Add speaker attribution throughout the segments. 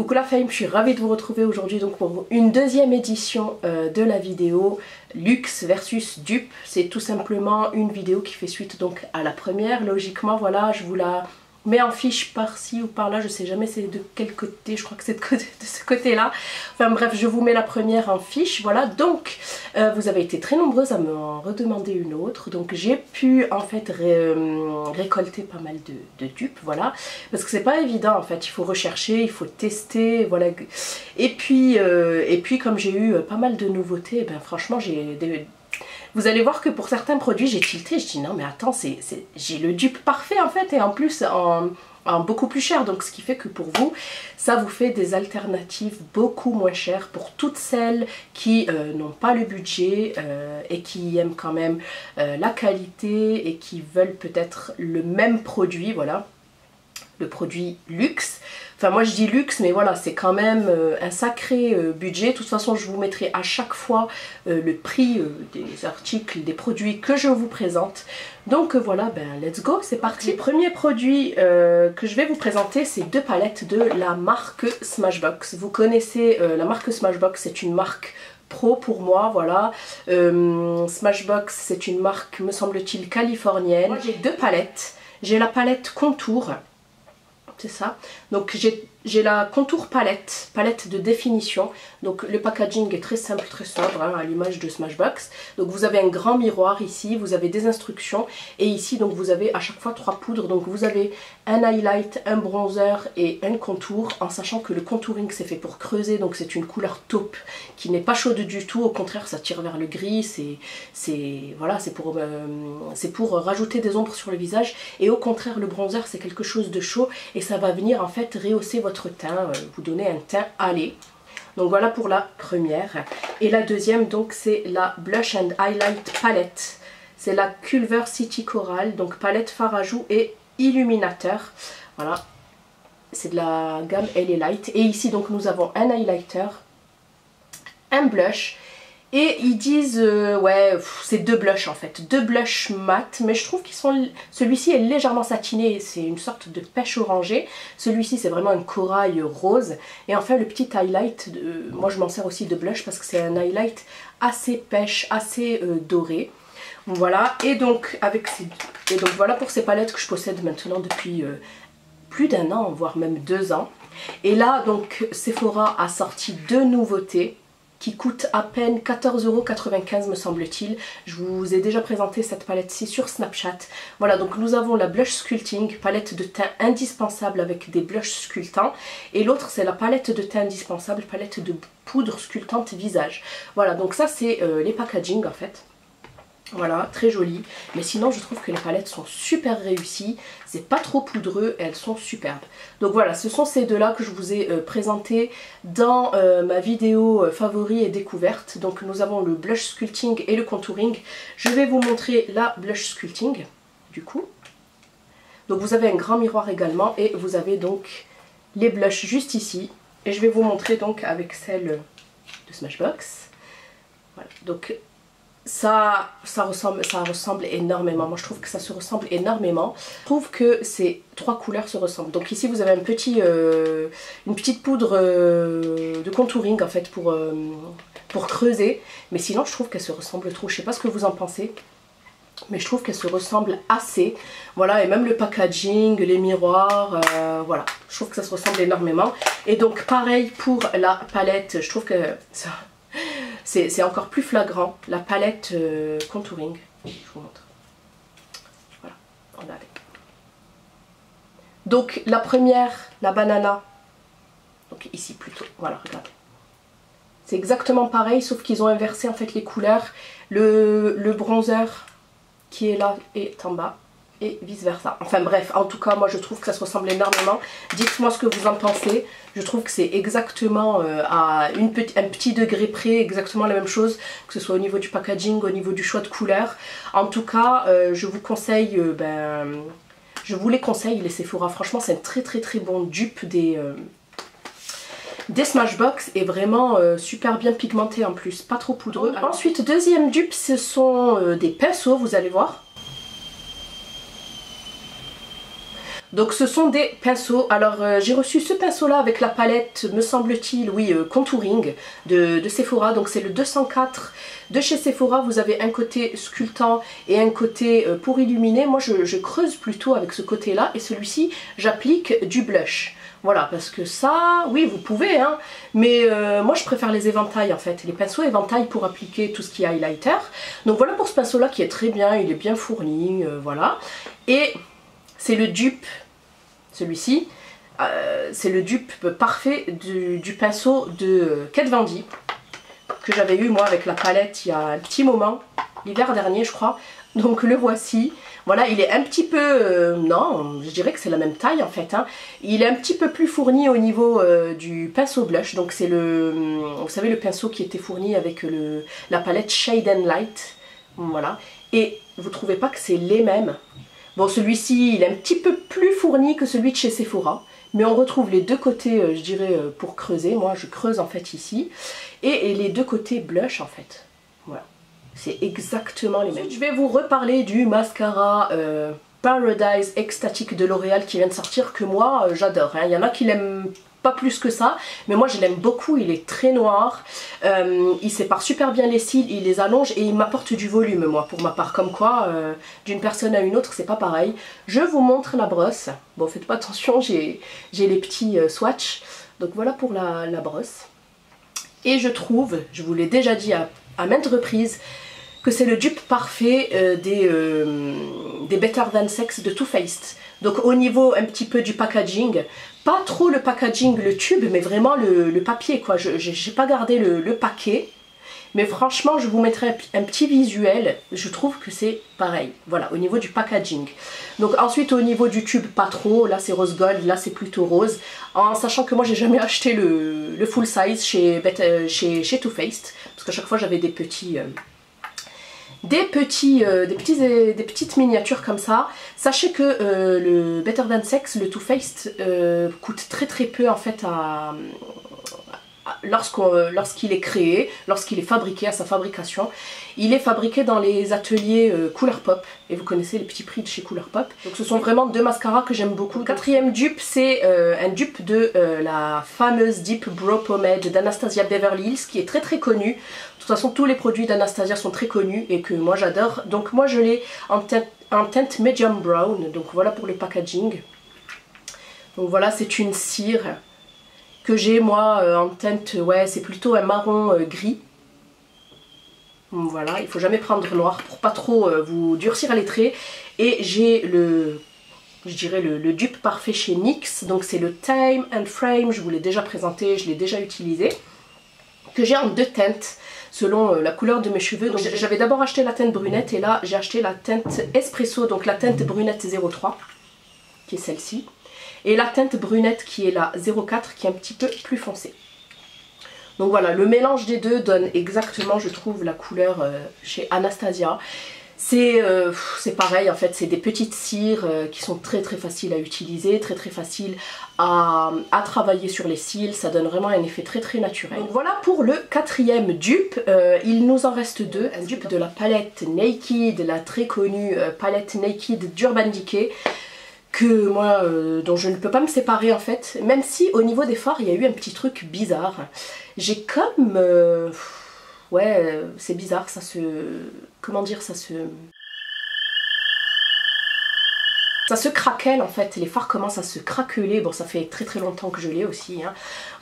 Speaker 1: Coucou la fame, je suis ravie de vous retrouver aujourd'hui donc pour une deuxième édition de la vidéo luxe versus dupe. C'est tout simplement une vidéo qui fait suite donc à la première. Logiquement voilà, je vous la mets en fiche par-ci ou par-là, je sais jamais c'est de quel côté, je crois que c'est de ce côté-là. Enfin bref, je vous mets la première en fiche, voilà. Donc vous avez été très nombreuses à me redemander une autre, donc j'ai pu en fait récolter pas mal de dupes, voilà. Parce que c'est pas évident en fait, il faut rechercher, il faut tester, voilà. Et puis comme j'ai eu pas mal de nouveautés, ben franchement vous allez voir que pour certains produits j'ai tilté, je dis non mais attends, j'ai le dupe parfait en fait, et en plus en beaucoup plus cher, donc ce qui fait que pour vous ça vous fait des alternatives beaucoup moins chères pour toutes celles qui n'ont pas le budget et qui aiment quand même la qualité et qui veulent peut-être le même produit, voilà, le produit luxe. Enfin moi je dis luxe mais voilà, c'est quand même un sacré budget. De toute façon je vous mettrai à chaque fois le prix des articles, des produits que je vous présente. Donc voilà, ben let's go, c'est parti. Le premier produit que je vais vous présenter, c'est deux palettes de la marque Smashbox. Vous connaissez la marque Smashbox, c'est une marque pro pour moi, voilà. Smashbox c'est une marque, me semble-t-il, californienne. Moi j'ai deux palettes, j'ai la palette contour, c'est ça, donc j'ai la contour palette de définition. Donc le packaging est très simple, très sobre, hein, à l'image de Smashbox. Donc vous avez un grand miroir ici, vous avez des instructions, et ici donc vous avez à chaque fois 3 poudres. Donc vous avez un highlight, un bronzer et un contour, en sachant que le contouring c'est fait pour creuser, donc c'est une couleur taupe qui n'est pas chaude du tout, au contraire ça tire vers le gris, c'est pour rajouter des ombres sur le visage, et au contraire le bronzer c'est quelque chose de chaud et ça va venir en fait rehausser votre teint, vous donner un teint hâlé. Donc voilà pour la première. Et la deuxième donc c'est la Blush and Highlight Palette. C'est la Culver City Coral, donc palette fard à joues et illuminateur. Voilà, c'est de la gamme LA Light. Et ici donc nous avons un highlighter, un blush. Et ils disent, ouais, c'est deux blushs en fait, deux blushs mat, mais je trouve qu'ils sont, celui-ci est légèrement satiné, c'est une sorte de pêche orangée, celui-ci c'est vraiment un corail rose, et enfin le petit highlight, moi je m'en sers aussi de blush parce que c'est un highlight assez pêche, assez doré. Voilà, et donc voilà pour ces palettes que je possède maintenant depuis plus d'1 an, voire même 2 ans. Et là donc Sephora a sorti deux nouveautés qui coûte à peine 14,95 € me semble-t-il. Je vous ai déjà présenté cette palette-ci sur Snapchat. Voilà, donc nous avons la Blush Sculpting, palette de teint indispensable avec des blushs sculptants. Et l'autre c'est la palette de teint indispensable, palette de poudre sculptante visage. Voilà, donc ça c'est les packaging en fait. Voilà, très joli. Mais sinon je trouve que les palettes sont super réussies. C'est pas trop poudreux et elles sont superbes. Donc voilà, ce sont ces deux là que je vous ai présenté dans ma vidéo favoris et découverte. Donc nous avons le blush sculpting et le contouring. Je vais vous montrer la blush sculpting du coup. Donc vous avez un grand miroir également et vous avez donc les blushs juste ici. Et je vais vous montrer donc avec celle de Smashbox. Voilà, donc ça ressemble énormément. Moi je trouve que ça se ressemble énormément. Je trouve que ces trois couleurs se ressemblent. Donc ici vous avez une petite poudre de contouring en fait pour creuser. Mais sinon je trouve qu'elles se ressemblent trop. Je sais pas ce que vous en pensez, mais je trouve qu'elles se ressemblent assez. Voilà, et même le packaging, les miroirs, voilà. Je trouve que ça se ressemble énormément. Et donc pareil pour la palette, je trouve que ça... C'est encore plus flagrant, la palette contouring, je vous montre. Voilà, on avait. Donc la première, la banana, donc ici plutôt, voilà, regardez. C'est exactement pareil, sauf qu'ils ont inversé en fait les couleurs. Le bronzer qui est là est en bas, et vice versa. Enfin bref, en tout cas moi je trouve que ça se ressemble énormément. Dites-moi ce que vous en pensez. Je trouve que c'est exactement à un petit degré près exactement la même chose, que ce soit au niveau du packaging, au niveau du choix de couleurs. En tout cas je vous conseille, je vous les conseille les Sephora. Franchement c'est un très bon dupe des Smashbox, et vraiment super bien pigmenté en plus, pas trop poudreux. Alors, ensuite deuxième dupe, ce sont des pinceaux, vous allez voir. Donc ce sont des pinceaux. Alors j'ai reçu ce pinceau là avec la palette, me semble-t-il, oui, contouring de Sephora. Donc c'est le 204 de chez Sephora. Vous avez un côté sculptant et un côté pour illuminer. Moi je creuse plutôt avec ce côté là, et celui-ci j'applique du blush. Voilà, parce que ça, oui, vous pouvez, hein, mais moi je préfère les éventails en fait, les pinceaux éventails pour appliquer tout ce qui est highlighter. Donc voilà pour ce pinceau là qui est très bien, il est bien fourni, voilà. Et c'est le dupe, celui-ci, c'est le dupe parfait du pinceau de Kat Von D que j'avais eu moi avec la palette il y a un petit moment, l'hiver dernier je crois. Donc le voici. Voilà, il est un petit peu, non, je dirais que c'est la même taille en fait, hein. Il est un petit peu plus fourni au niveau du pinceau blush. Donc c'est le, vous savez, le pinceau qui était fourni avec la palette Shade and Light. Voilà. Et vous trouvez pas que c'est les mêmes? Bon, celui-ci, il est un petit peu plus fourni que celui de chez Sephora. Mais on retrouve les deux côtés, je dirais, pour creuser. Moi, je creuse en fait ici. Et les deux côtés blush en fait. Voilà. C'est exactement les mêmes. Ensuite, je vais vous reparler du mascara Paradise Ecstatic de L'Oréal qui vient de sortir, que moi j'adore, hein. Il y en a qui l'aiment pas plus que ça, mais moi je l'aime beaucoup. Il est très noir, il sépare super bien les cils, il les allonge et il m'apporte du volume, moi, pour ma part. Comme quoi, d'une personne à une autre, c'est pas pareil. Je vous montre la brosse. Bon, faites pas attention, j'ai les petits swatchs. Donc voilà pour la brosse. Et je trouve, je vous l'ai déjà dit à maintes reprises, que c'est le dupe parfait des Better Than Sex de Too Faced. Donc au niveau un petit peu du packaging, pas trop le packaging, le tube, mais vraiment le papier quoi. J'ai pas gardé le paquet, mais franchement je vous mettrai un petit visuel, je trouve que c'est pareil. Voilà, au niveau du packaging. Donc ensuite au niveau du tube, pas trop, là c'est rose gold, là c'est plutôt rose. En sachant que moi j'ai jamais acheté le full size chez Too Faced, parce qu'à chaque fois j'avais des petites miniatures comme ça. Sachez que le Better Than Sex, le Too Faced, coûte très peu en fait lorsqu'il est créé, lorsqu'il est fabriqué, à sa fabrication. Il est fabriqué dans les ateliers Colourpop, et vous connaissez les petits prix de chez Colourpop. Donc ce sont vraiment deux mascaras que j'aime beaucoup. Le quatrième dupe, c'est un dupe de la fameuse Deep Brow Pomade d'Anastasia Beverly Hills, qui est très connue. De toute façon tous les produits d'Anastasia sont très connus et que moi j'adore. Donc moi je l'ai en teinte medium brown. Donc voilà pour le packaging. Donc voilà, c'est une cire que j'ai moi en teinte, ouais, c'est plutôt un marron gris. Voilà, il faut jamais prendre noir pour pas trop vous durcir les traits. Et j'ai je dirais le dupe parfait chez NYX, donc c'est le Time and Frame, je vous l'ai déjà présenté, je l'ai déjà utilisé, que j'ai en deux teintes selon la couleur de mes cheveux. Donc j'avais d'abord acheté la teinte brunette et là j'ai acheté la teinte espresso, donc la teinte brunette 03, qui est celle-ci. Et la teinte brunette qui est la 04, qui est un petit peu plus foncée. Donc voilà, le mélange des deux donne exactement, je trouve, la couleur chez Anastasia. C'est pareil en fait, c'est des petites cires qui sont très faciles à utiliser, très faciles à travailler sur les cils. Ça donne vraiment un effet très naturel. Donc voilà pour le quatrième dupe. Il nous en reste deux. Un dupe de la palette Naked, la très connue palette Naked d'Urban Decay, que moi, dont je ne peux pas me séparer en fait, même si au niveau des fards il y a eu un petit truc bizarre. J'ai comme, ouais, c'est bizarre, ça se, comment dire, ça se craquelle en fait, les fards commencent à se craqueler. Bon, ça fait très longtemps que je l'ai aussi, hein.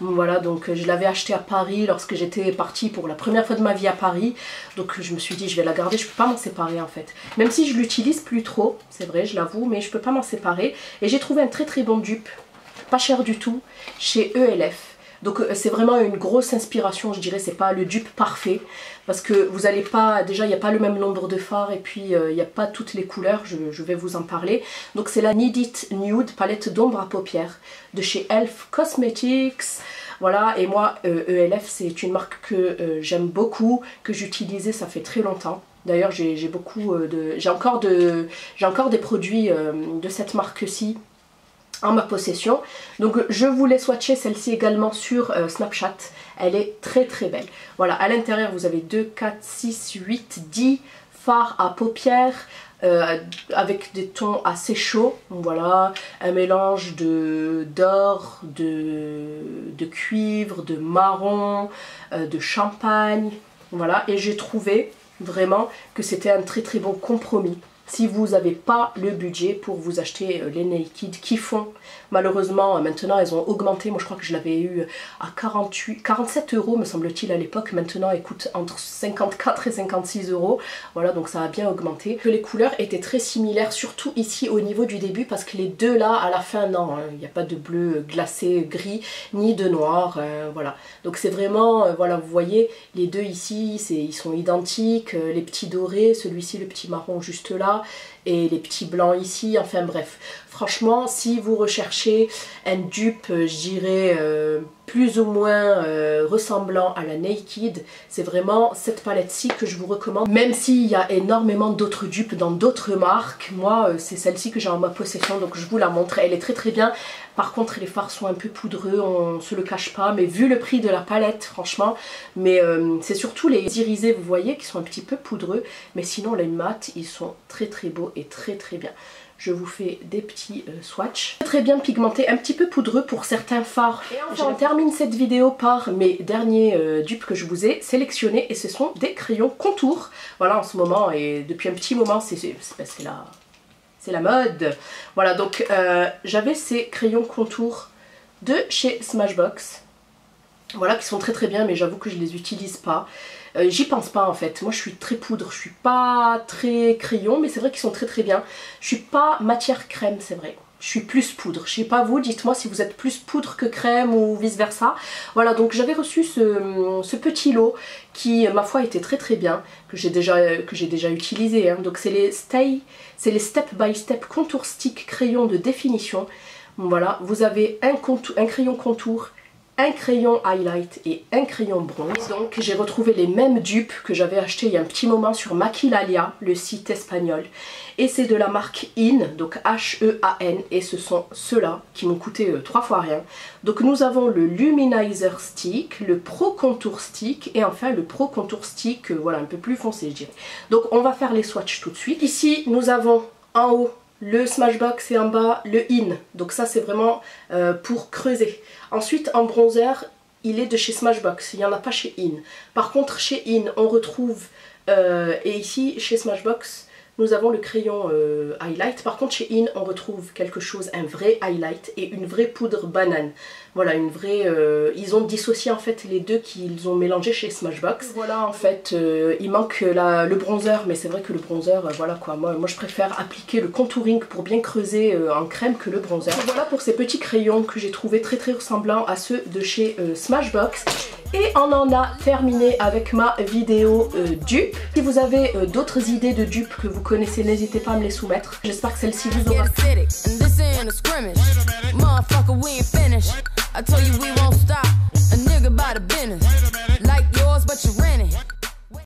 Speaker 1: Voilà, donc je l'avais acheté à Paris lorsque j'étais partie pour la première fois de ma vie à Paris. Donc je me suis dit je vais la garder, je peux pas m'en séparer en fait. Même si je l'utilise plus trop, c'est vrai, je l'avoue, mais je peux pas m'en séparer. Et j'ai trouvé un très bon dupe, pas cher du tout, chez ELF. Donc c'est vraiment une grosse inspiration, je dirais, c'est pas le dupe parfait. Parce que vous n'allez pas, déjà il n'y a pas le même nombre de fards et puis il n'y a pas toutes les couleurs, je vais vous en parler. Donc c'est la Need It Nude, palette d'ombre à paupières de chez Elf Cosmetics. Voilà, et moi ELF c'est une marque que j'aime beaucoup, que j'utilisais ça fait très longtemps. D'ailleurs j'ai encore des produits de cette marque-ci en ma possession. Donc je voulais swatcher celle-ci également sur Snapchat. Elle est très belle. Voilà, à l'intérieur vous avez 2, 4, 6, 8, 10 fards à paupières. avec des tons assez chauds. Donc voilà, un mélange d'or, de cuivre, de marron, de champagne. Voilà, et j'ai trouvé vraiment que c'était un très très bon compromis. Si vous n'avez pas le budget pour vous acheter les Naked qui font, malheureusement maintenant elles ont augmenté, moi je crois que je l'avais eu à 47 € me semble-t-il à l'époque, maintenant elles coûtent entre 54 et 56 €, voilà donc ça a bien augmenté. Que les couleurs étaient très similaires, surtout ici au niveau du début, parce que les deux là à la fin non, il n'y a pas de bleu glacé gris ni de noir, voilà. Donc c'est vraiment, voilà vous voyez les deux ici, ils sont identiques, les petits dorés, celui-ci le petit marron juste là, et les petits blancs ici, enfin bref. Franchement, si vous recherchez un dupe, je dirais, plus ou moins ressemblant à la Naked, c'est vraiment cette palette-ci que je vous recommande. Même s'il y a énormément d'autres dupes dans d'autres marques, moi c'est celle-ci que j'ai en ma possession, donc je vous la montre. Elle est très très bien. Par contre les fards sont un peu poudreux, on se le cache pas, mais vu le prix de la palette, franchement, mais c'est surtout les irisés, vous voyez, qui sont un petit peu poudreux, mais sinon les mat, ils sont très très beaux et très très bien. Je vous fais des petits swatchs. Très bien pigmenté, un petit peu poudreux pour certains fards. Et enfin, on termine cette vidéo par mes derniers dupes que je vous ai sélectionnés, et ce sont des crayons contour. Voilà, en ce moment, et depuis un petit moment, c'est la mode. Voilà, donc j'avais ces crayons contour de chez Smashbox. Voilà, qui sont très très bien, mais j'avoue que je les utilise pas. J'y pense pas en fait. Moi je suis très poudre, je suis pas très crayon, mais c'est vrai qu'ils sont très très bien. Je suis pas matière crème, c'est vrai. Je suis plus poudre. Je sais pas vous, dites-moi si vous êtes plus poudre que crème ou vice versa. Voilà, donc j'avais reçu ce petit lot qui, ma foi, était très très bien, que j'ai déjà utilisé. Hein. Donc c'est les Step by Step Contour Stick crayon de définition. Voilà, vous avez un crayon contour, un crayon highlight et un crayon bronze. Donc j'ai retrouvé les mêmes dupes que j'avais acheté il y a un petit moment sur Maquilalia, le site espagnol. Et c'est de la marque In, donc H-E-A-N, et ce sont ceux-là qui m'ont coûté 3 fois rien. Donc nous avons le Luminizer Stick, le Pro Contour Stick et enfin le Pro Contour Stick, voilà, un peu plus foncé je dirais. Donc on va faire les swatchs tout de suite. Ici nous avons en haut le Smashbox et en bas le In, donc ça c'est vraiment pour creuser. Ensuite en bronzer, il est de chez Smashbox, il n'y en a pas chez In. Par contre chez In on retrouve, et ici chez Smashbox nous avons le crayon highlight. Par contre chez In on retrouve quelque chose, un vrai highlight et une vraie poudre banane. Voilà, une vraie... ils ont dissocié en fait les deux qu'ils ont mélangé chez Smashbox. Voilà en fait, il manque le bronzer, mais c'est vrai que le bronzer, voilà quoi, moi je préfère appliquer le contouring pour bien creuser en crème que le bronzer. Donc voilà pour ces petits crayons que j'ai trouvé très très ressemblants à ceux de chez Smashbox. Et on en a terminé avec ma vidéo dupe. Si vous avez d'autres idées de dupes que vous connaissez, n'hésitez pas à me les soumettre. J'espère que celle-ci vous aura plu.